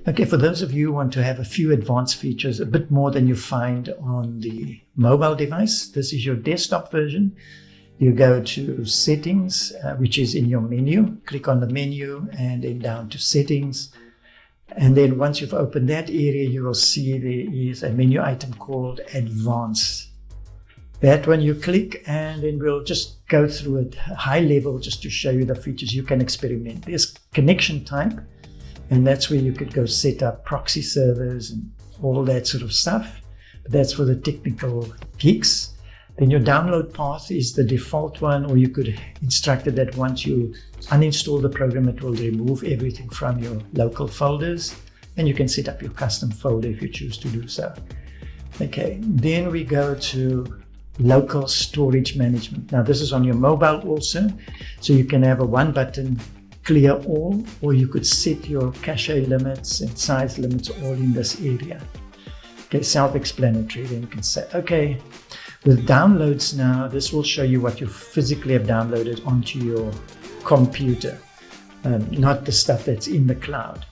Okay, for those of you who want to have a few advanced features, a bit more than you find on the mobile device, this is your desktop version. You go to settings, which is in your menu. Click on the menu and then down to settings. And then once you've opened that area, you will see there is a menu item called advanced. That one you click, and then we'll just go through it high level just to show you the features you can experiment. There's connection type, and that's where you could go set up proxy servers and all that sort of stuff. But that's for the technical geeks. Then your download path is the default one, or you could instruct it that once you uninstall the program, it will remove everything from your local folders, and you can set up your custom folder if you choose to do so. Okay, then we go to local storage management. Now this is on your mobile also, so you can have a one button clear all, or you could set your cache limits and size limits all in this area. Okay, self-explanatory. Then you can say, okay, with downloads now, this will show you what you physically have downloaded onto your computer, not the stuff that's in the cloud.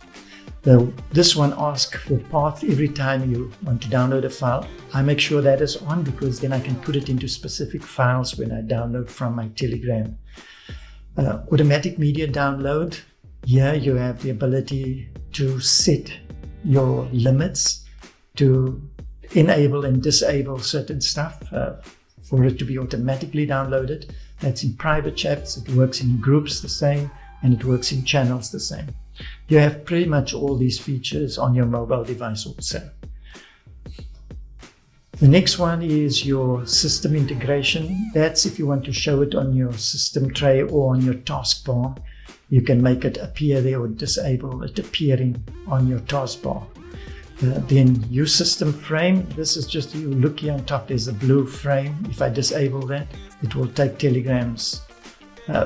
This one asks for path every time you want to download a file. I make sure that is on because then I can put it into specific files when I download from my Telegram. Automatic media download. Here you have the ability to set your limits to enable and disable certain stuff for it to be automatically downloaded. That's in private chats, it works in groups the same, and it works in channels the same. You have pretty much all these features on your mobile device also. The next one is your system integration. That's if you want to show it on your system tray or on your taskbar. You can make it appear there or disable it appearing on your taskbar. Then use system frame. This is just, you look here on top, there's a blue frame. If I disable that, it will take Telegram's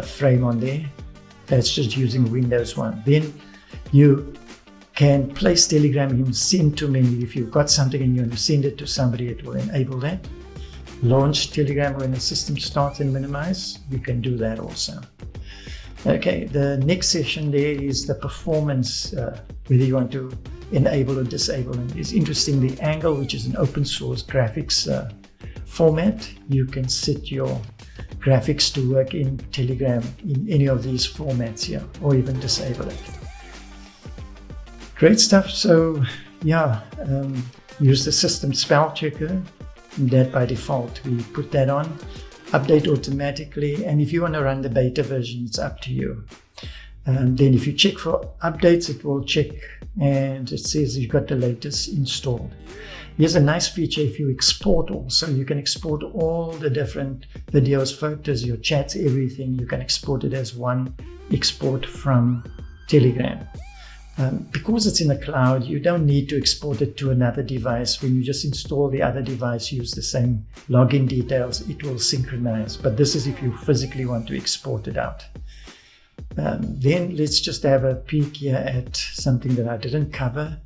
frame on there. That's just using Windows 1. Then you can place Telegram in send to menu. If you've got something and you want to send it to somebody, it will enable that. Launch Telegram when the system starts and minimize. You can do that also. Okay, the next section there is the performance, whether you want to enable or disable. And it's interesting, the Angle, which is an open source graphics format, you can set your graphics to work in Telegram in any of these formats here, or even disable it. Great stuff. So yeah, use the system spell checker. That by default, we put that on. Update automatically, and if you want to run the beta version, it's up to you. Then if you check for updates, it will check and it says you've got the latest installed. Here's a nice feature. If you export also, you can export all the different videos, photos, your chats, everything. You can export it as one export from Telegram. Because it's in the cloud, you don't need to export it to another device. When you just install the other device, use the same login details, it will synchronize. But this is if you physically want to export it out. Then let's just have a peek here at something that I didn't cover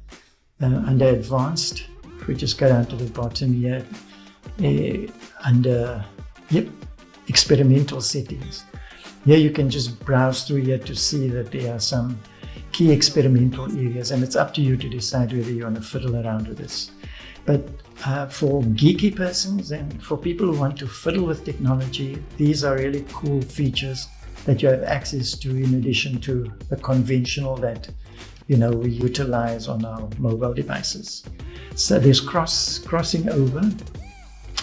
under advanced. If we just go down to the bottom here, under experimental settings. Here you can just browse through here to see that there are some key experimental areas, and it's up to you to decide whether you want to fiddle around with this. But for geeky persons and for people who want to fiddle with technology, these are really cool features that you have access to in addition to the conventional that we utilize on our mobile devices. So there's crossing over.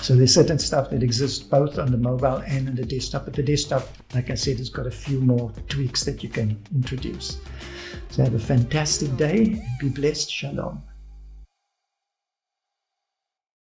So there's certain stuff that exists both on the mobile and on the desktop. But the desktop, like I said, has got a few more tweaks that you can introduce. So have a fantastic day and be blessed. Shalom.